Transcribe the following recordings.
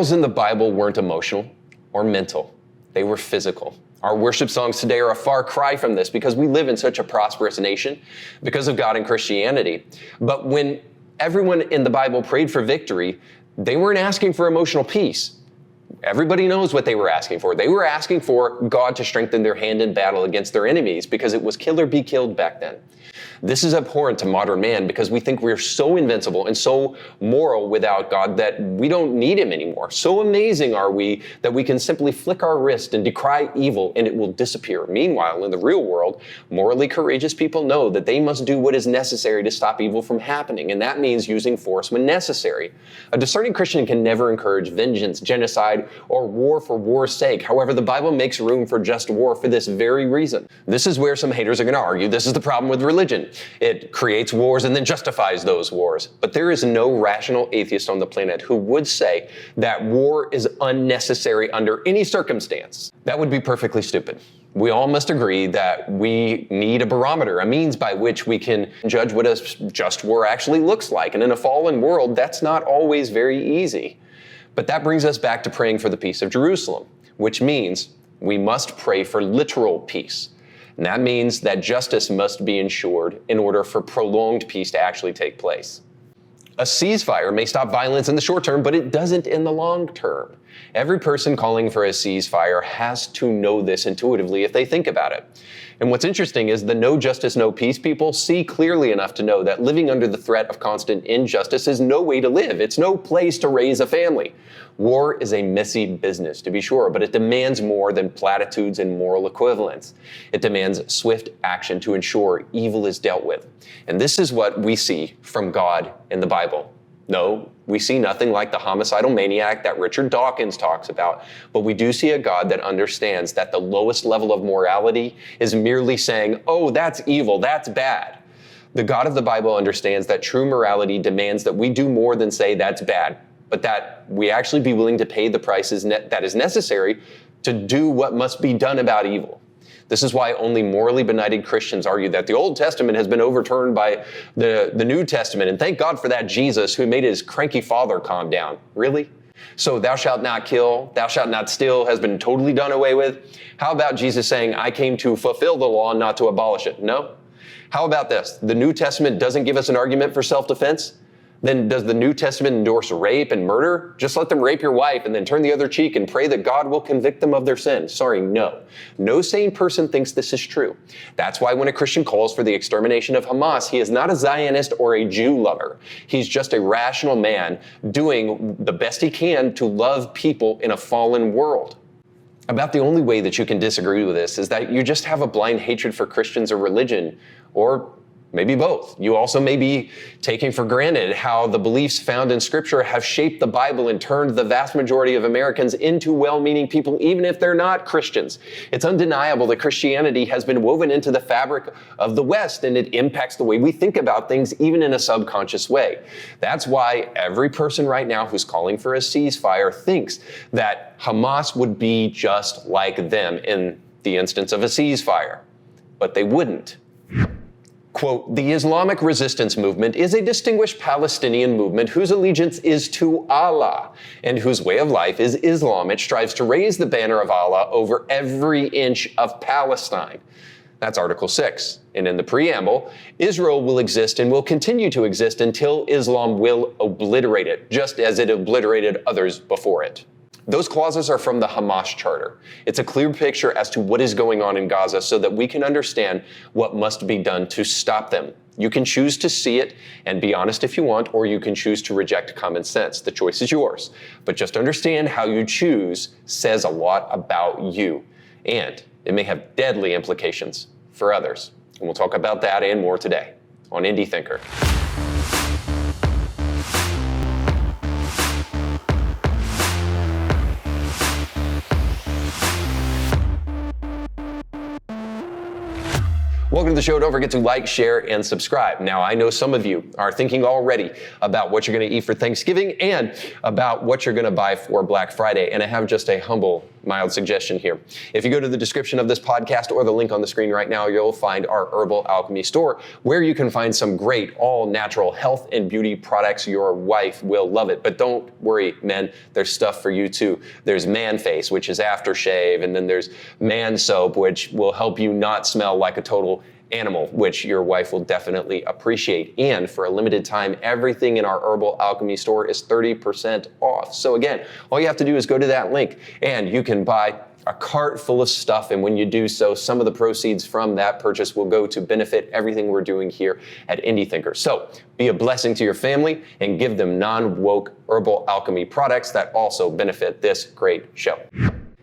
battles in the Bible weren't emotional or mental. They were physical. Our worship songs today are a far cry from this because we live in such a prosperous nation because of God and Christianity. But when everyone in the Bible prayed for victory, they weren't asking for emotional peace. Everybody knows what they were asking for. They were asking for God to strengthen their hand in battle against their enemies because it was kill or be killed back then. This is abhorrent to modern man because we think we're so invincible and so moral without God that we don't need him anymore. So amazing are we that we can simply flick our wrist and decry evil and it will disappear. Meanwhile, in the real world, morally courageous people know that they must do what is necessary to stop evil from happening, and that means using force when necessary. A discerning Christian can never encourage vengeance, genocide, or war for war's sake. However, the Bible makes room for just war for this very reason. This is where some haters are going to argue this is the problem with religion. It creates wars and then justifies those wars. But there is no rational atheist on the planet who would say that war is unnecessary under any circumstance. That would be perfectly stupid. We all must agree that we need a barometer, a means by which we can judge what a just war actually looks like. And in a fallen world, that's not always very easy. But that brings us back to praying for the peace of Jerusalem, which means we must pray for literal peace. And that means that justice must be ensured in order for prolonged peace to actually take place. A ceasefire may stop violence in the short term, but it doesn't in the long term. Every person calling for a ceasefire has to know this intuitively if they think about it. And what's interesting is the no justice, no peace people see clearly enough to know that living under the threat of constant injustice is no way to live. It's no place to raise a family. War is a messy business, to be sure, but it demands more than platitudes and moral equivalence. It demands swift action to ensure evil is dealt with. And this is what we see from God in the Bible. No, we see nothing like the homicidal maniac that Richard Dawkins talks about, but we do see a God that understands that the lowest level of morality is merely saying, oh, that's evil, that's bad. The God of the Bible understands that true morality demands that we do more than say that's bad, but that we actually be willing to pay the prices that is necessary to do what must be done about evil. This is why only morally benighted Christians argue that the Old Testament has been overturned by the New Testament, and thank God for that Jesus who made his cranky father calm down. Really? So thou shalt not kill, thou shalt not steal has been totally done away with? How about Jesus saying, I came to fulfill the law, not to abolish it? No? How about this? The New Testament doesn't give us an argument for self-defense? Then does the New Testament endorse rape and murder? Just let them rape your wife and then turn the other cheek and pray that God will convict them of their sin. Sorry, no. No sane person thinks this is true. That's why when a Christian calls for the extermination of Hamas, he is not a Zionist or a Jew lover. He's just a rational man doing the best he can to love people in a fallen world. About the only way that you can disagree with this is that you just have a blind hatred for Christians or religion, or maybe both. You also may be taking for granted how the beliefs found in Scripture have shaped the Bible and turned the vast majority of Americans into well-meaning people, even if they're not Christians. It's undeniable that Christianity has been woven into the fabric of the West, and it impacts the way we think about things, even in a subconscious way. That's why every person right now who's calling for a ceasefire thinks that Hamas would be just like them in the instance of a ceasefire. But they wouldn't. Quote, the Islamic resistance movement is a distinguished Palestinian movement whose allegiance is to Allah and whose way of life is Islam. It strives to raise the banner of Allah over every inch of Palestine. That's Article 6. And in the preamble, Israel will exist and will continue to exist until Islam will obliterate it, just as it obliterated others before it. Those clauses are from the Hamas Charter. It's a clear picture as to what is going on in Gaza so that we can understand what must be done to stop them. You can choose to see it and be honest if you want, or you can choose to reject common sense. The choice is yours. But just understand how you choose says a lot about you, and it may have deadly implications for others. And we'll talk about that and more today on Indie Thinker. Welcome to the show. Don't forget to like, share, and subscribe. Now, I know some of you are thinking already about what you're going to eat for Thanksgiving and about what you're going to buy for Black Friday. And I have just a humble mild suggestion here. If you go to the description of this podcast or the link on the screen right now, you'll find our Herbal Alchemy store where you can find some great all-natural health and beauty products. Your wife will love it. But don't worry, men, there's stuff for you too. There's Man Face, which is aftershave, and then there's Man Soap, which will help you not smell like a total animal, which your wife will definitely appreciate. And for a limited time, everything in our Herbal Alchemy store is 30% off. So again, all you have to do is go to that link and you can buy a cart full of stuff. And when you do so, some of the proceeds from that purchase will go to benefit everything we're doing here at Indie Thinker. So be a blessing to your family and give them non-woke Herbal Alchemy products that also benefit this great show.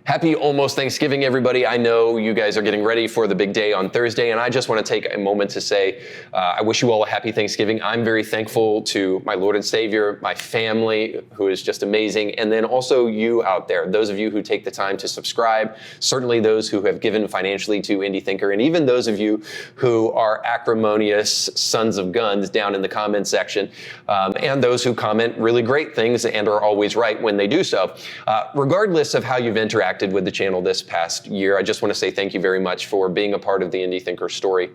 Happy almost Thanksgiving, everybody. I know you guys are getting ready for the big day on Thursday, and I just want to take a moment to say I wish you all a happy Thanksgiving. I'm very thankful to my Lord and Savior, my family, who is just amazing, and then also you out there, those of you who take the time to subscribe, certainly those who have given financially to Indie Thinker, and even those of you who are acrimonious sons of guns down in the comment section, and those who comment really great things and are always right when they do so. Regardless of how you've interacted with the channel this past year, I just want to say thank you very much for being a part of the Indie Thinker story.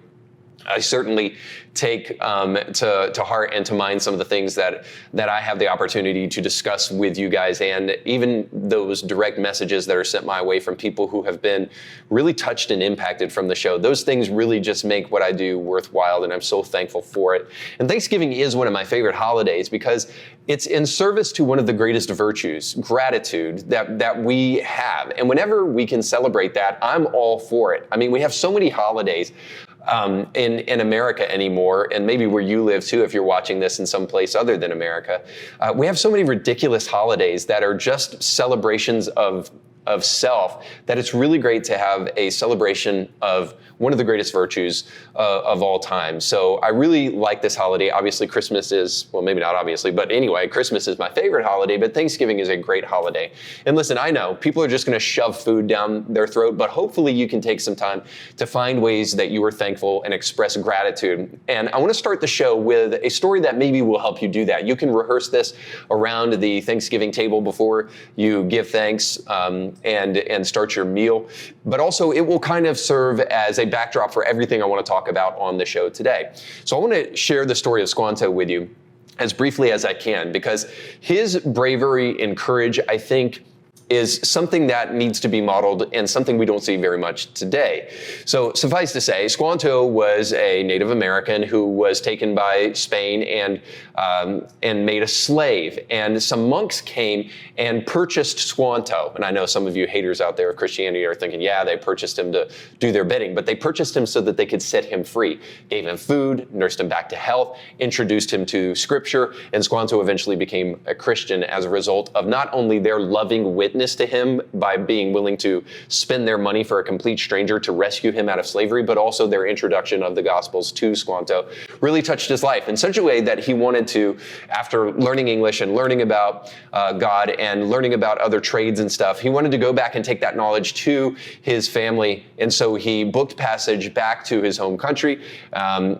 I certainly take to heart and to mind some of the things that I have the opportunity to discuss with you guys, and even those direct messages that are sent my way from people who have been really touched and impacted from the show. Those things really just make what I do worthwhile, and I'm so thankful for it. And Thanksgiving is one of my favorite holidays because it's in service to one of the greatest virtues, gratitude, that we have. And whenever we can celebrate that, I'm all for it. I mean, we have so many holidays in America anymore, and maybe where you live too, if you're watching this in some place other than America. We have so many ridiculous holidays that are just celebrations of self, that it's really great to have a celebration of one of the greatest virtues of all time. So I really like this holiday. Obviously, Christmas is, well, maybe not obviously, but anyway, Christmas is my favorite holiday, but Thanksgiving is a great holiday. And listen, I know people are just going to shove food down their throat, but hopefully you can take some time to find ways that you are thankful and express gratitude. And I want to start the show with a story that maybe will help you do that. You can rehearse this around the Thanksgiving table before you give thanks and start your meal, but also it will kind of serve as a backdrop for everything I want to talk about on the show today. So I want to share the story of Squanto with you as briefly as I can, because his bravery and courage, I think, is something that needs to be modeled and something we don't see very much today. So suffice to say, Squanto was a Native American who was taken by Spain and made a slave. And some monks came and purchased Squanto. And I know some of you haters out there of Christianity are thinking, yeah, they purchased him to do their bidding, but they purchased him so that they could set him free, gave him food, nursed him back to health, introduced him to scripture, and Squanto eventually became a Christian as a result of not only their loving witness to him by being willing to spend their money for a complete stranger to rescue him out of slavery, but also their introduction of the Gospels to Squanto really touched his life in such a way that he wanted to, after learning English and learning about God and learning about other trades and stuff, he wanted to go back and take that knowledge to his family. And so he booked passage back to his home country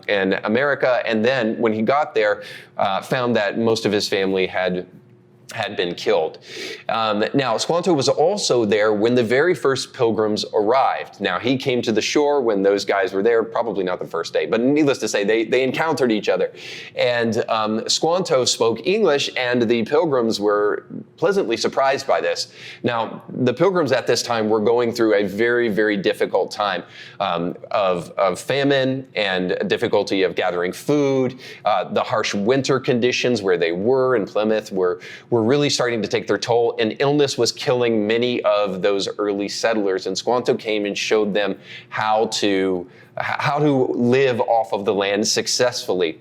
in America. And then when he got there, found that most of his family had been killed. Now, Squanto was also there when the very first pilgrims arrived. Now, he came to the shore when those guys were there, probably not the first day, but needless to say, they encountered each other. And Squanto spoke English, and the pilgrims were pleasantly surprised by this. Now, the pilgrims at this time were going through a very, very difficult time of famine and difficulty of gathering food. The harsh winter conditions where they were in Plymouth were really starting to take their toll, and illness was killing many of those early settlers. And Squanto came and showed them how to live off of the land successfully.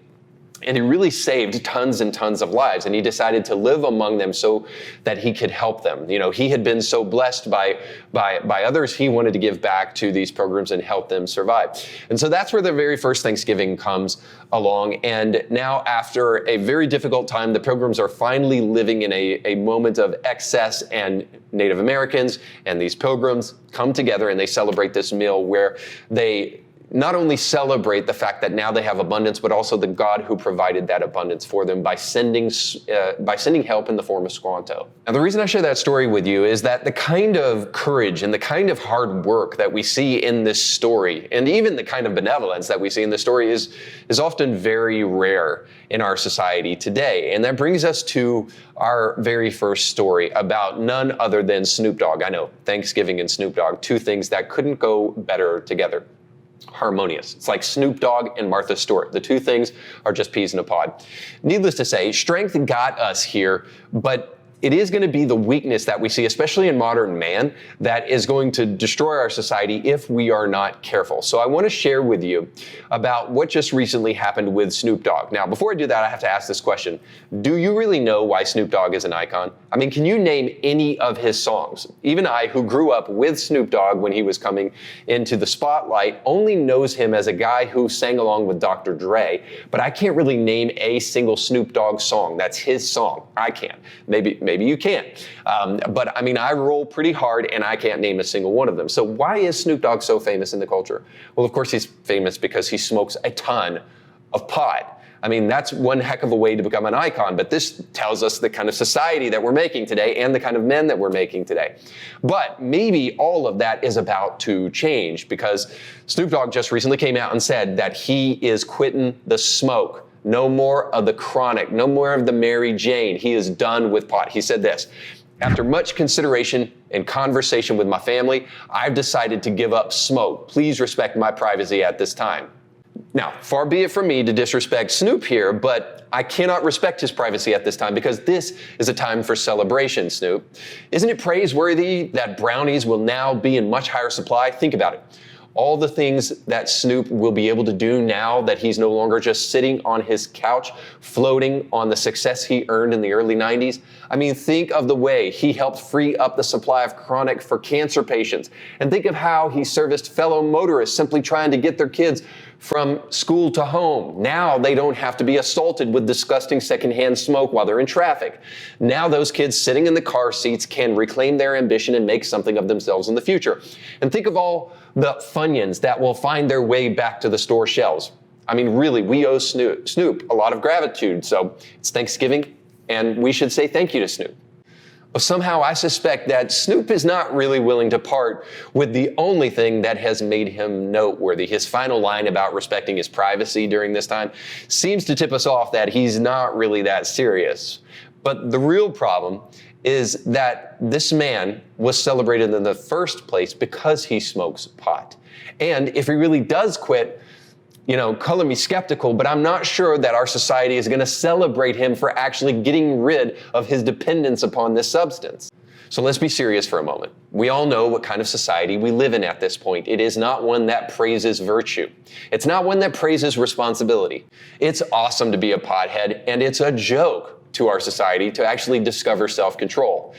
And he really saved tons and tons of lives. And he decided to live among them so that he could help them. You know, he had been so blessed by others, he wanted to give back to these pilgrims and help them survive. And so that's where the very first Thanksgiving comes along. And now, after a very difficult time, the pilgrims are finally living in a moment of excess, and Native Americans and these pilgrims come together and they celebrate this meal where they not only celebrate the fact that now they have abundance, but also the God who provided that abundance for them by sending help in the form of Squanto. Now, the reason I share that story with you is that the kind of courage and the kind of hard work that we see in this story, and even the kind of benevolence that we see in this story is often very rare in our society today. And that brings us to our very first story about none other than Snoop Dogg. I know, Thanksgiving and Snoop Dogg, two things that couldn't go better together. Harmonious. It's like Snoop Dogg and Martha Stewart. The two things are just peas in a pod. Needless to say, strength got us here, but it is going to be the weakness that we see, especially in modern man, that is going to destroy our society if we are not careful. So I want to share with you about what just recently happened with Snoop Dogg. Now, before I do that, I have to ask this question. Do you really know why Snoop Dogg is an icon? I mean, can you name any of his songs? Even I, who grew up with Snoop Dogg when he was coming into the spotlight, only knows him as a guy who sang along with Dr. Dre, but I can't really name a single Snoop Dogg song. That's his song. I can. Maybe you can. But I mean, I roll pretty hard and I can't name a single one of them. So why is Snoop Dogg so famous in the culture? Well, of course, he's famous because he smokes a ton of pot. I mean, that's one heck of a way to become an icon, but this tells us the kind of society that we're making today and the kind of men that we're making today. But maybe all of that is about to change because Snoop Dogg just recently came out and said that he is quitting the smoke. No more of the chronic, no more of the Mary Jane. He is done with pot. He said this: after much consideration and conversation with my family, I've decided to give up smoke. Please respect my privacy at this time. Now, far be it from me to disrespect Snoop here, but I cannot respect his privacy at this time because this is a time for celebration, Snoop. Isn't it praiseworthy that brownies will now be in much higher supply? Think about it. All the things that Snoop will be able to do now that he's no longer just sitting on his couch, floating on the success he earned in the early 90s. I mean, think of the way he helped free up the supply of chronic for cancer patients. And think of how he serviced fellow motorists simply trying to get their kids from school to home. Now they don't have to be assaulted with disgusting secondhand smoke while they're in traffic. Now those kids sitting in the car seats can reclaim their ambition and make something of themselves in the future. And think of all the Funyuns that will find their way back to the store shelves. I mean, really, we owe Snoop a lot of gratitude. So it's Thanksgiving, and we should say thank you to Snoop. But somehow I suspect that Snoop is not really willing to part with the only thing that has made him noteworthy. His final line about respecting his privacy during this time seems to tip us off that he's not really that serious. But the real problem is that this man was celebrated in the first place because he smokes pot. And if he really does quit, color me skeptical, but I'm not sure that our society is going to celebrate him for actually getting rid of his dependence upon this substance. So let's be serious for a moment. We all know what kind of society we live in at this point. It is not one that praises virtue. It's not one that praises responsibility. It's awesome to be a pothead, and it's a joke to our society to actually discover self-control.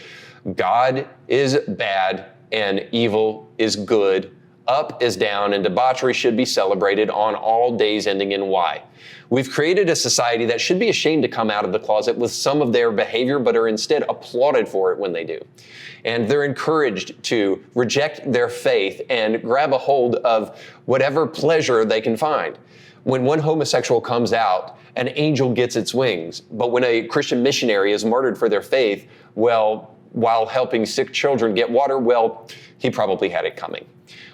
God is bad and evil is good. Up is down, and debauchery should be celebrated on all days ending in Y. We've created a society that should be ashamed to come out of the closet with some of their behavior, but are instead applauded for it when they do. And they're encouraged to reject their faith and grab a hold of whatever pleasure they can find. When one homosexual comes out, an angel gets its wings. But when a Christian missionary is martyred for their faith, well, while helping sick children get water, well, he probably had it coming.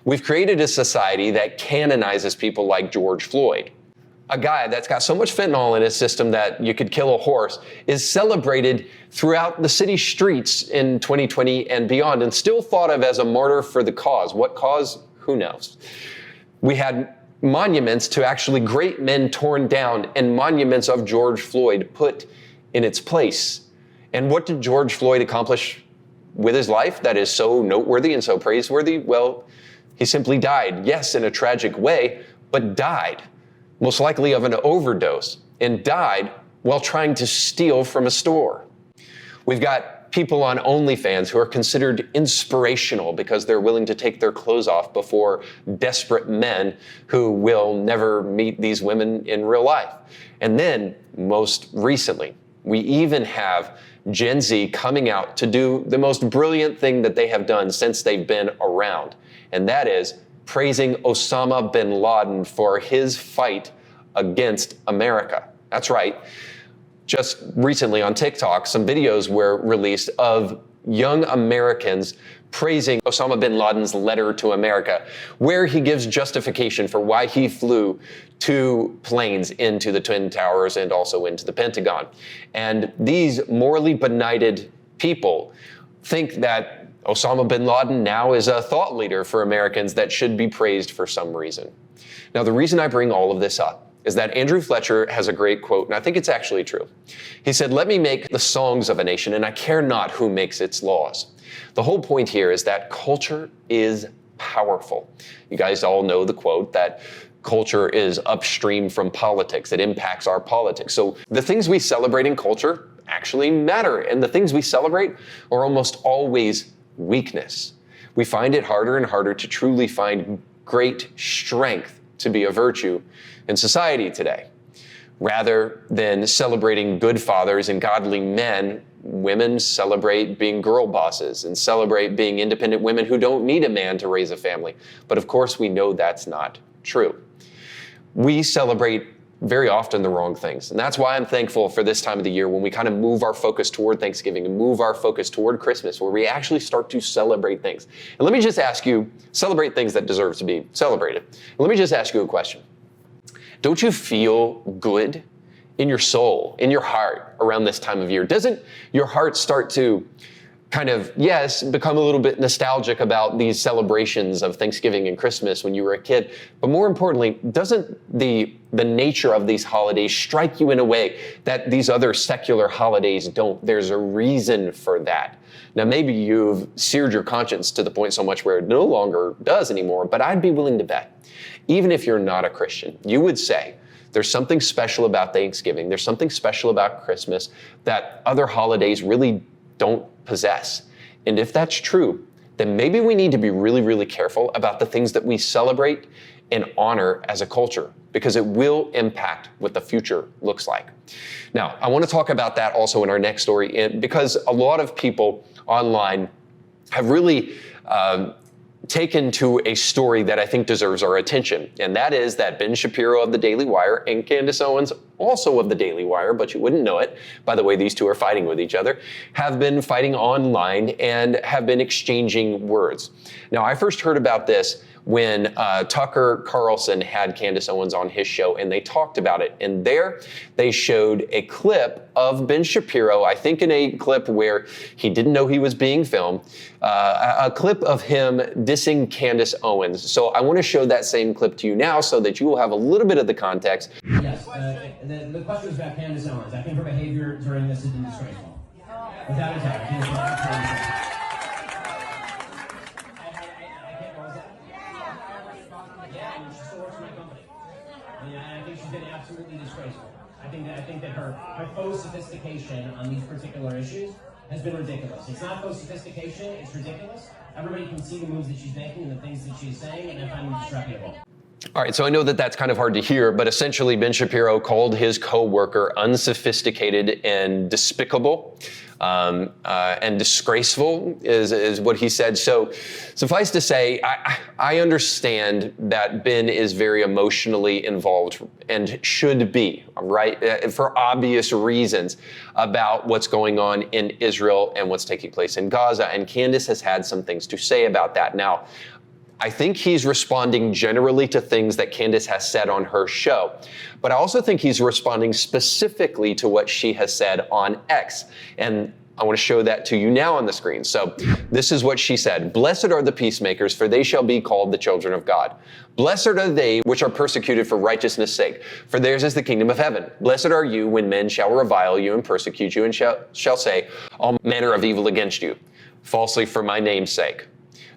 We've created a society that canonizes people like George Floyd. A guy that's got so much fentanyl in his system that you could kill a horse is celebrated throughout the city streets in 2020 and beyond, and still thought of as a martyr for the cause. What cause? Who knows? We had monuments to actually great men torn down and monuments of George Floyd put in its place. And what did George Floyd accomplish with his life that is so noteworthy and so praiseworthy? Well, he simply died. Yes, in a tragic way, but died. Most likely of an overdose, and died while trying to steal from a store. We've got people on OnlyFans who are considered inspirational because they're willing to take their clothes off before desperate men who will never meet these women in real life. And then, most recently, we even have Gen Z coming out to do the most brilliant thing that they have done since they've been around, and that is praising Osama bin Laden for his fight against America. That's right. Just recently on TikTok, some videos were released of young Americans praising Osama bin Laden's letter to America, where he gives justification for why he flew 2 planes into the Twin Towers and also into the Pentagon. And these morally benighted people think that Osama bin Laden now is a thought leader for Americans that should be praised for some reason. Now, the reason I bring all of this up is that Andrew Fletcher has a great quote, and I think it's actually true. He said, "Let me make the songs of a nation, and I care not who makes its laws." The whole point here is that culture is powerful. You guys all know the quote that culture is upstream from politics. It impacts our politics. So the things we celebrate in culture actually matter, and the things we celebrate are almost always weakness. We find it harder and harder to truly find great strength to be a virtue in society today. Rather than celebrating good fathers and godly men, women celebrate being girl bosses and celebrate being independent women who don't need a man to raise a family. But of course, we know that's not true. We celebrate very often the wrong things. And that's why I'm thankful for this time of the year when we kind of move our focus toward Thanksgiving and move our focus toward Christmas, where we actually start to celebrate things. And let me just ask you, celebrate things that deserve to be celebrated. And let me just ask you a question. Don't you feel good in your soul, in your heart around this time of year? Doesn't your heart start to kind of, yes, become a little bit nostalgic about these celebrations of Thanksgiving and Christmas when you were a kid? But more importantly, doesn't the nature of these holidays strike you in a way that these other secular holidays don't? There's a reason for that. Now, maybe you've seared your conscience to the point so much where it no longer does anymore, but I'd be willing to bet, even if you're not a Christian, you would say, there's something special about Thanksgiving, there's something special about Christmas that other holidays really don't possess. And if that's true, then maybe we need to be really, really careful about the things that we celebrate and honor as a culture, because it will impact what the future looks like. Now, I want to talk about that also in our next story, because a lot of people online have really taken to a story that I think deserves our attention. And that is that Ben Shapiro of the Daily Wire and Candace Owens, also of the Daily Wire, but you wouldn't know it, by the way, these two are fighting with each other, have been fighting online and have been exchanging words. Now, I first heard about this when Tucker Carlson had Candace Owens on his show, and they talked about it. And there they showed a clip of Ben Shapiro, I think in a clip where he didn't know he was being filmed, a clip of him dissing Candace Owens. So I want to show that same clip to you now so that you will have a little bit of the context. Yes, the question is about Candace Owens. I think her behavior during this has been disgraceful. Without a doubt. I think she's been absolutely disgraceful. I think that her faux sophistication on these particular issues has been ridiculous. It's not faux sophistication, it's ridiculous. Everybody can see the moves that she's making and the things that she's saying, and I find them disreputable. All right, so I know that that's kind of hard to hear, but essentially Ben Shapiro called his co-worker unsophisticated and despicable and disgraceful is what he said. So suffice to say, I understand that Ben is very emotionally involved and should be, right, for obvious reasons about what's going on in Israel and what's taking place in Gaza. And Candace has had some things to say about that. Now, I think he's responding generally to things that Candace has said on her show, but I also think he's responding specifically to what she has said on X. And I want to show that to you now on the screen. So this is what she said. "Blessed are the peacemakers, for they shall be called the children of God. Blessed are they which are persecuted for righteousness' sake, for theirs is the kingdom of heaven. Blessed are you when men shall revile you and persecute you and shall say all manner of evil against you, falsely for my name's sake.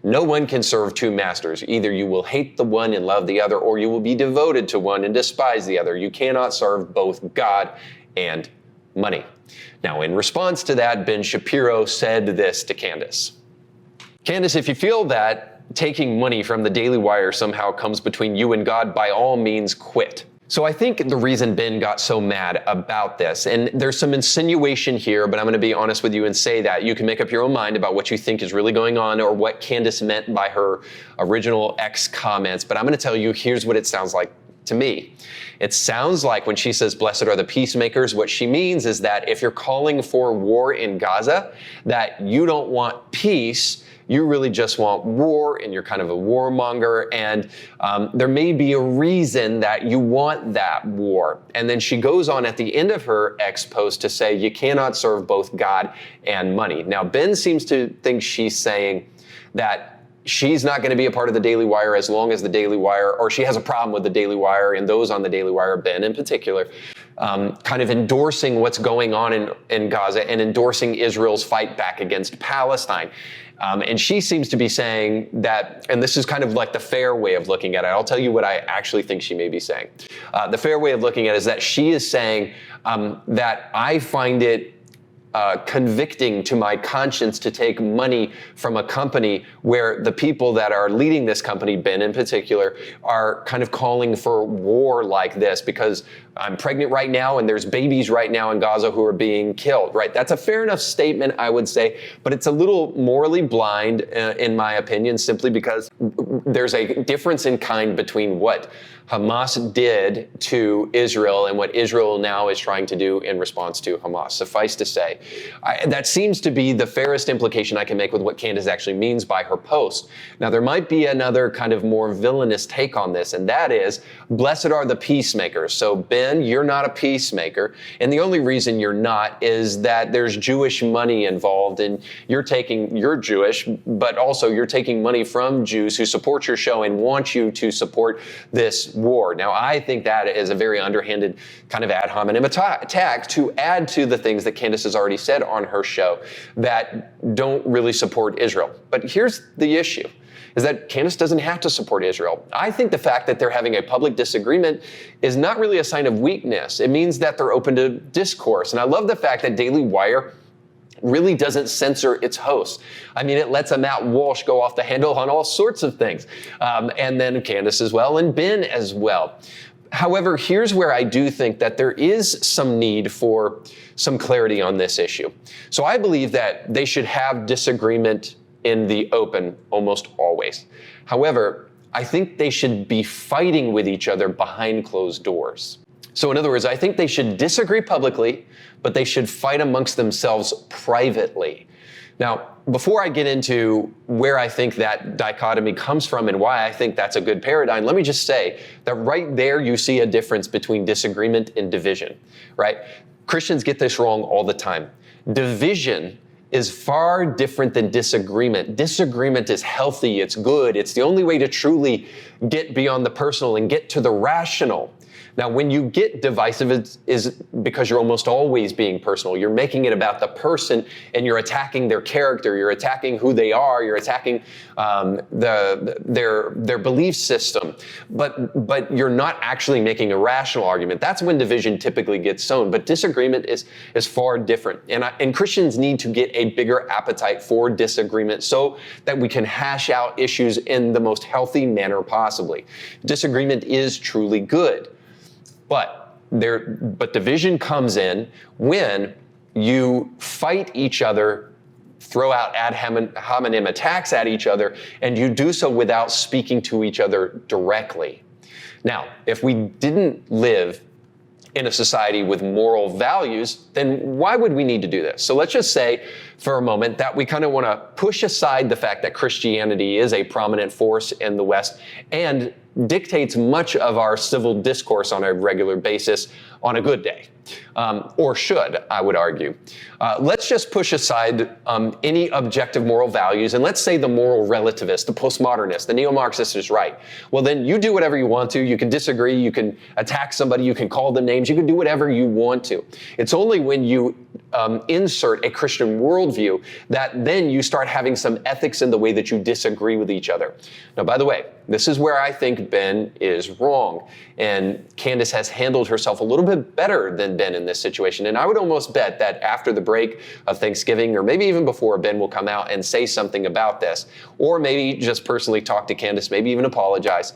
No one can serve two masters. Either you will hate the one and love the other, or you will be devoted to one and despise the other. You cannot serve both God and money." Now, in response to that, Ben Shapiro said this to Candace. "Candace, if you feel that taking money from the Daily Wire somehow comes between you and God, by all means quit. So I think the reason Ben got so mad about this, and there's some insinuation here, but I'm going to be honest with you and say that you can make up your own mind about what you think is really going on or what Candace meant by her original X comments. But I'm going to tell you, here's what it sounds like to me. It sounds like when she says, blessed are the peacemakers, what she means is that if you're calling for war in Gaza, that you don't want peace, you really just want war, and you're kind of a warmonger, and there may be a reason that you want that war. And then she goes on at the end of her X post to say, you cannot serve both God and money. Now, Ben seems to think she's saying that she's not going to be a part of the Daily Wire as long as the Daily Wire, or she has a problem with the Daily Wire and those on the Daily Wire, Ben in particular, kind of endorsing what's going on in Gaza and endorsing Israel's fight back against Palestine. And she seems to be saying that, and this is kind of like the fair way of looking at it. I'll tell you what I actually think she may be saying. The fair way of looking at it is that she is saying that I find it convicting to my conscience to take money from a company where the people that are leading this company, Ben in particular, are kind of calling for war like this because I'm pregnant right now and there's babies right now in Gaza who are being killed, right? That's a fair enough statement, I would say, but it's a little morally blind, in my opinion, simply because there's a difference in kind between what Hamas did to Israel and what Israel now is trying to do in response to Hamas. Suffice to say, that seems to be the fairest implication I can make with what Candace actually means by her post. Now, there might be another kind of more villainous take on this, and that is, blessed are the peacemakers. So, Ben, you're not a peacemaker, and the only reason you're not is that there's Jewish money involved, and you're Jewish, but also you're taking money from Jews who support your show and want you to support this war. Now, I think that is a very underhanded kind of ad hominem attack to add to the things that Candace has already said on her show that don't really support Israel. But here's the issue, is that Candace doesn't have to support Israel. I think the fact that they're having a public disagreement is not really a sign of weakness. It means that they're open to discourse. And I love the fact that Daily Wire really doesn't censor its hosts. I mean, it lets a Matt Walsh go off the handle on all sorts of things. And then Candace as well, and Ben as well. However, here's where I do think that there is some need for some clarity on this issue. So I believe that they should have disagreement in the open almost always. However, I think they should be fighting with each other behind closed doors. So in other words, I think they should disagree publicly, but they should fight amongst themselves privately. Now, before I get into where I think that dichotomy comes from and why I think that's a good paradigm, let me just say that right there you see a difference between disagreement and division, right? Christians get this wrong all the time. Division is far different than disagreement. Disagreement is healthy, it's good, it's the only way to truly get beyond the personal and get to the rational. Now, when you get divisive, it is because you're almost always being personal. You're making it about the person and you're attacking their character. You're attacking who they are. You're attacking their belief system. But you're not actually making a rational argument. That's when division typically gets sown. But disagreement is far different. And Christians need to get a bigger appetite for disagreement so that we can hash out issues in the most healthy manner possibly. Disagreement is truly good. But division comes in when you fight each other, throw out ad hominem attacks at each other, and you do so without speaking to each other directly. Now, if we didn't live in a society with moral values, then why would we need to do this? So let's just say for a moment that we kind of want to push aside the fact that Christianity is a prominent force in the West and dictates much of our civil discourse on a regular basis on a good day, or should, I would argue. Let's just push aside any objective moral values, and let's say the moral relativist, the postmodernist, the neo-Marxist is right. Well, then you do whatever you want to. You can disagree, you can attack somebody, you can call them names, you can do whatever you want to. It's only when you insert a Christian worldview that then you start having some ethics in the way that you disagree with each other. Now, by the way, this is where I think Ben is wrong, and Candace has handled herself a little bit bit better than Ben in this situation. And I would almost bet that after the break of Thanksgiving, or maybe even before, Ben will come out and say something about this, or maybe just personally talk to Candace, maybe even apologize,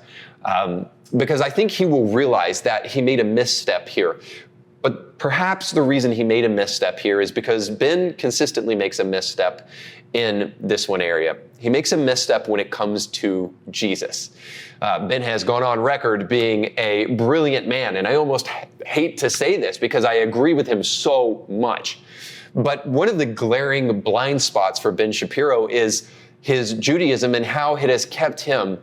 because I think he will realize that he made a misstep here. But perhaps the reason he made a misstep here is because Ben consistently makes a misstep in this one area. He makes a misstep when it comes to Jesus. Ben has gone on record being a brilliant man, and I almost hate to say this because I agree with him so much. But one of the glaring blind spots for Ben Shapiro is his Judaism and how it has kept him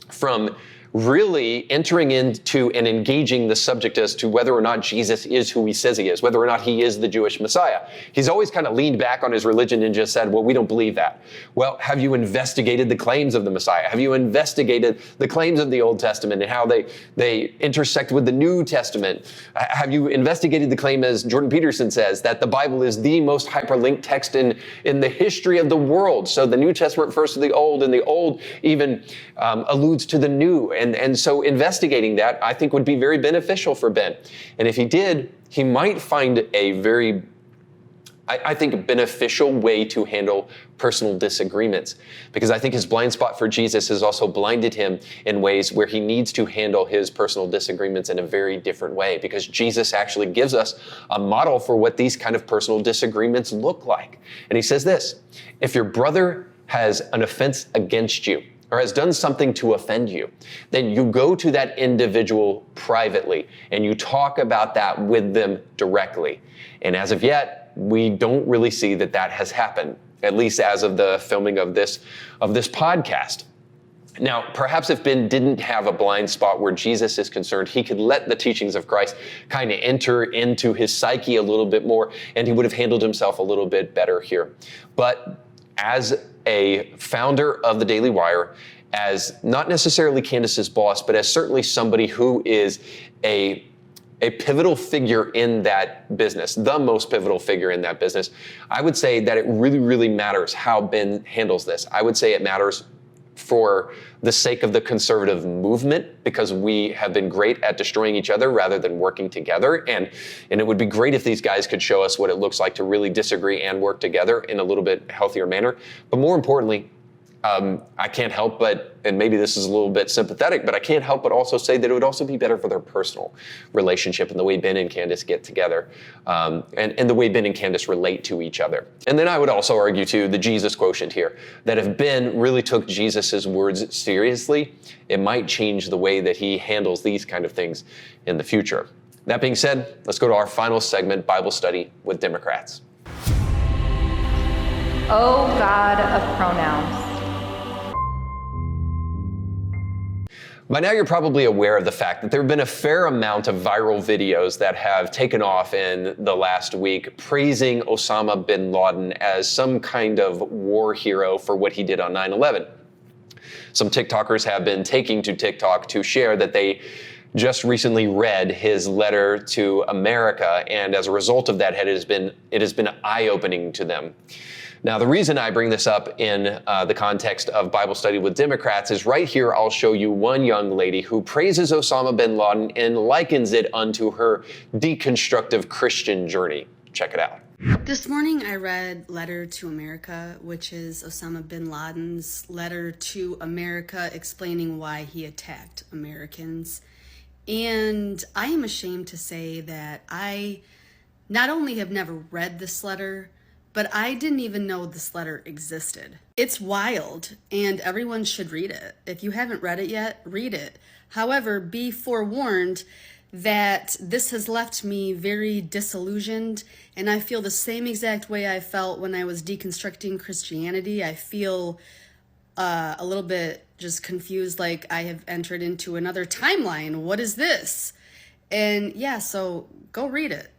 from really entering into and engaging the subject as to whether or not Jesus is who he says he is, whether or not he is the Jewish Messiah. He's always kind of leaned back on his religion and just said, well, we don't believe that. Well, have you investigated the claims of the Messiah? Have you investigated the claims of the Old Testament and how they intersect with the New Testament? Have you investigated the claim, as Jordan Peterson says, that the Bible is the most hyperlinked text in the history of the world? So the New Testament refers to the Old, and the Old even alludes to the New. And so investigating that, I think, would be very beneficial for Ben. And if he did, he might find a very, I think, beneficial way to handle personal disagreements. Because I think his blind spot for Jesus has also blinded him in ways where he needs to handle his personal disagreements in a very different way. Because Jesus actually gives us a model for what these kind of personal disagreements look like. And he says this: if your brother has an offense against you, or has done something to offend you, then you go to that individual privately and you talk about that with them directly. And as of yet, we don't really see that that has happened, at least as of the filming of this podcast. Now, perhaps if Ben didn't have a blind spot where Jesus is concerned, he could let the teachings of Christ kind of enter into his psyche a little bit more, and he would have handled himself a little bit better here. But as a founder of the Daily Wire, as not necessarily Candace's boss, but as certainly somebody who is a pivotal figure in that business, the most pivotal figure in that business, I would say that it really, really matters how Ben handles this. I would say it matters for the sake of the conservative movement, because we have been great at destroying each other rather than working together. And it would be great if these guys could show us what it looks like to really disagree and work together in a little bit healthier manner. But more importantly, I can't help but, and maybe this is a little bit sympathetic, but I can't help but also say that it would also be better for their personal relationship and the way Ben and Candace get together, and the way Ben and Candace relate to each other. And then I would also argue too, the Jesus quotient here, that if Ben really took Jesus's words seriously, it might change the way that he handles these kind of things in the future. That being said, let's go to our final segment, Bible study with Democrats. Oh, God of pronouns. By now, you're probably aware of the fact that there have been a fair amount of viral videos that have taken off in the last week praising Osama bin Laden as some kind of war hero for what he did on 9/11. Some TikTokers have been taking to TikTok to share that they just recently read his letter to America, and as a result of that, it has been eye-opening to them. Now, the reason I bring this up in the context of Bible study with Democrats is right here. I'll show you one young lady who praises Osama bin Laden and likens it unto her deconstructive Christian journey. Check it out. This morning I read Letter to America, which is Osama bin Laden's letter to America explaining why he attacked Americans. And I am ashamed to say that I not only have never read this letter, but I didn't even know this letter existed. It's wild, and everyone should read it. If you haven't read it yet, read it. However, be forewarned that this has left me very disillusioned, and I feel the same exact way I felt when I was deconstructing Christianity. I feel a little bit just confused, like I have entered into another timeline. What is this? And yeah, so go read it.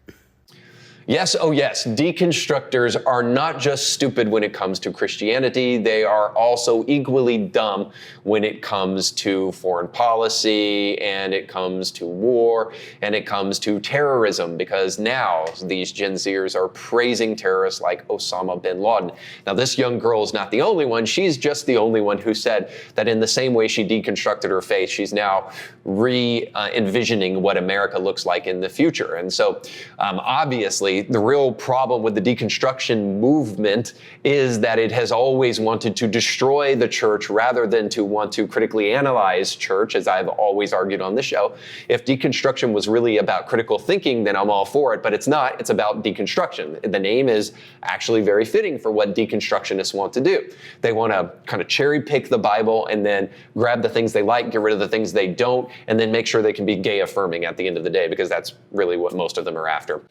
Yes, oh yes, deconstructors are not just stupid when it comes to Christianity, they are also equally dumb when it comes to foreign policy, and it comes to war, and it comes to terrorism, because now these Gen Zers are praising terrorists like Osama bin Laden. Now this young girl is not the only one, she's just the only one who said that in the same way she deconstructed her faith, she's now re-envisioning what America looks like in the future. And so obviously, the real problem with the deconstruction movement is that it has always wanted to destroy the church rather than to want to critically analyze church, as I've always argued on this show. If deconstruction was really about critical thinking, then I'm all for it, but it's not. It's about deconstruction. The name is actually very fitting for what deconstructionists want to do. They want to kind of cherry pick the Bible and then grab the things they like, get rid of the things they don't, and then make sure they can be gay affirming at the end of the day, because that's really what most of them are after.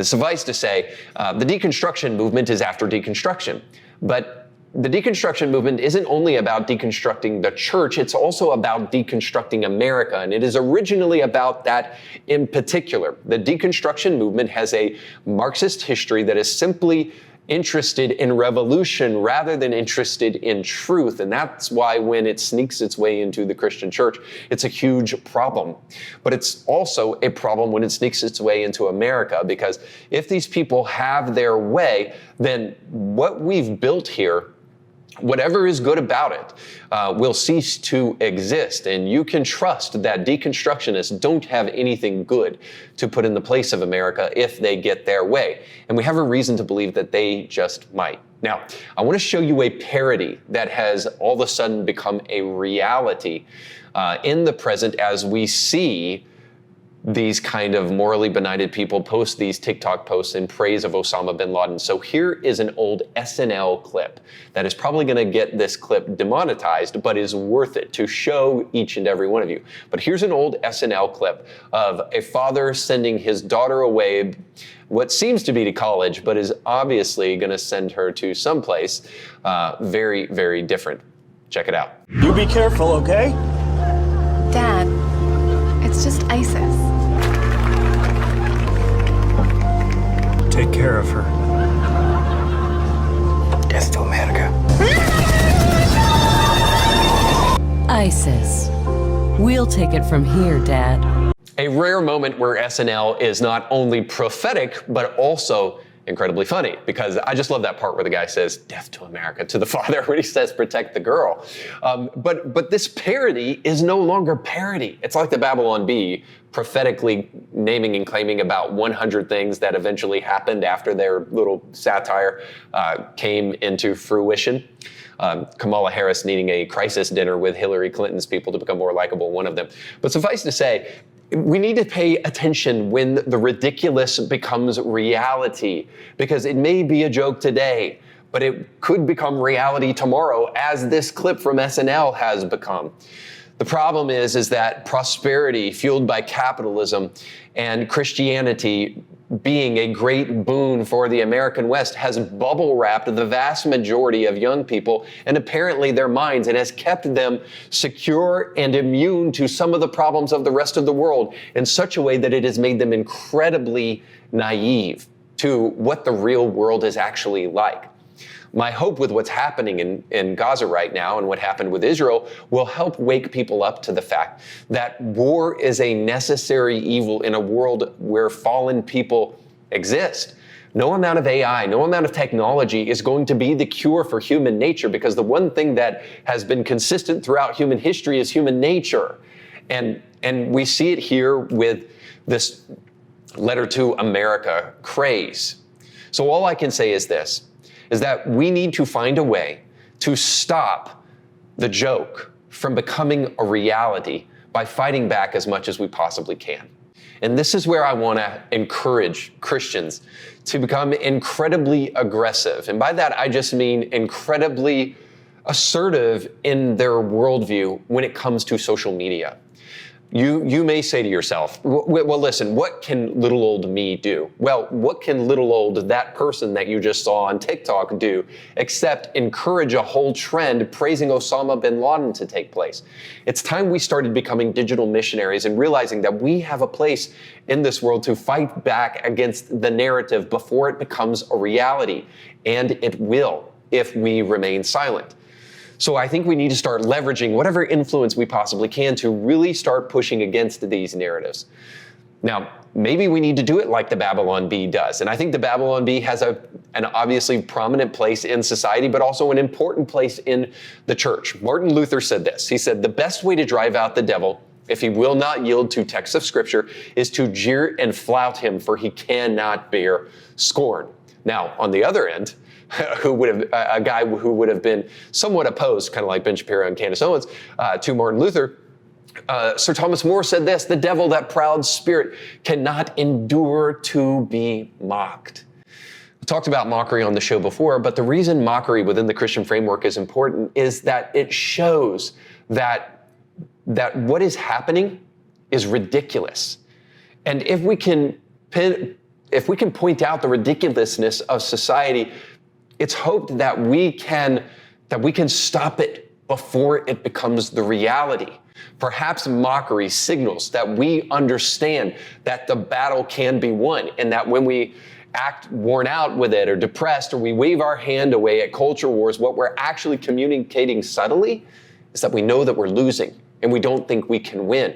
Suffice to say, the deconstruction movement is after deconstruction. But the deconstruction movement isn't only about deconstructing the church, it's also about deconstructing America. And it is originally about that in particular. The deconstruction movement has a Marxist history that is simply interested in revolution rather than interested in truth. And that's why when it sneaks its way into the Christian church, it's a huge problem. But it's also a problem when it sneaks its way into America, because if these people have their way, then what we've built here, whatever is good about it, will cease to exist. And you can trust that deconstructionists don't have anything good to put in the place of America if they get their way. And we have a reason to believe that they just might. Now, I want to show you a parody that has all of a sudden become a reality in the present as we see these kind of morally benighted people post these TikTok posts in praise of Osama bin Laden. So here is an old SNL clip that is probably going to get this clip demonetized, but is worth it to show each and every one of you. But here's an old SNL clip of a father sending his daughter away, what seems to be to college, but is obviously going to send her to someplace very, very different. Check it out. You be careful, okay? Dad, it's just ISIS. Take care of her. Death to America. ISIS. We'll take it from here, Dad. A rare moment where SNL is not only prophetic, but also incredibly funny, because I just love that part where the guy says, "Death to America," to the father when he says, "Protect the girl." But this parody is no longer parody. It's like the Babylon Bee prophetically naming and claiming about 100 things that eventually happened after their little satire came into fruition. Kamala Harris needing a crisis dinner with Hillary Clinton's people to become more likable, one of them. But suffice to say, we need to pay attention when the ridiculous becomes reality, because it may be a joke today, but it could become reality tomorrow, as this clip from SNL has become. The problem is that prosperity fueled by capitalism and Christianity being a great boon for the American West has bubble wrapped the vast majority of young people and apparently their minds, and has kept them secure and immune to some of the problems of the rest of the world in such a way that it has made them incredibly naive to what the real world is actually like. My hope with what's happening in Gaza right now and what happened with Israel will help wake people up to the fact that war is a necessary evil in a world where fallen people exist. No amount of AI, no amount of technology is going to be the cure for human nature, because the one thing that has been consistent throughout human history is human nature. And we see it here with this letter to America craze. So all I can say is this, is that we need to find a way to stop the joke from becoming a reality by fighting back as much as we possibly can. And this is where I want to encourage Christians to become incredibly aggressive. And by that, I just mean incredibly assertive in their worldview when it comes to social media. You may say to yourself, well, listen, what can little old me do? Well, what can little old that person that you just saw on TikTok do except encourage a whole trend praising Osama bin Laden to take place? It's time we started becoming digital missionaries and realizing that we have a place in this world to fight back against the narrative before it becomes a reality, and it will if we remain silent. So I think we need to start leveraging whatever influence we possibly can to really start pushing against these narratives. Now, maybe we need to do it like the Babylon Bee does. And I think the Babylon Bee has an obviously prominent place in society, but also an important place in the church. Martin Luther said this. He said, the best way to drive out the devil, if he will not yield to texts of scripture, is to jeer and flout him, for he cannot bear scorn. Now, on the other end, a guy who would have been somewhat opposed, kind of like Ben Shapiro and Candace Owens, to Martin Luther, Sir Thomas More said this: the devil, that proud spirit, cannot endure to be mocked. We talked about mockery on the show before, but the reason mockery within the Christian framework is important is that it shows that what is happening is ridiculous. And if we can point out the ridiculousness of society, it's hoped that we can stop it before it becomes the reality. Perhaps mockery signals that we understand that the battle can be won, and that when we act worn out with it or depressed, or we wave our hand away at culture wars, what we're actually communicating subtly is that we know that we're losing and we don't think we can win.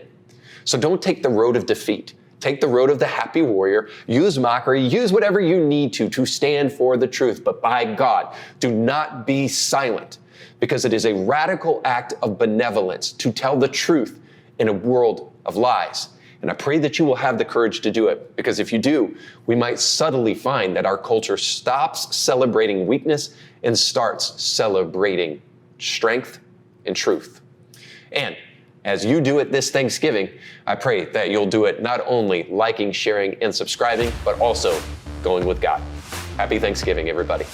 So don't take the road of defeat. Take the road of the happy warrior, use mockery, use whatever you need to stand for the truth. But by God, do not be silent, because it is a radical act of benevolence to tell the truth in a world of lies. And I pray that you will have the courage to do it, because if you do, we might subtly find that our culture stops celebrating weakness and starts celebrating strength and truth. And as you do it this Thanksgiving, I pray that you'll do it not only liking, sharing, and subscribing, but also going with God. Happy Thanksgiving, everybody.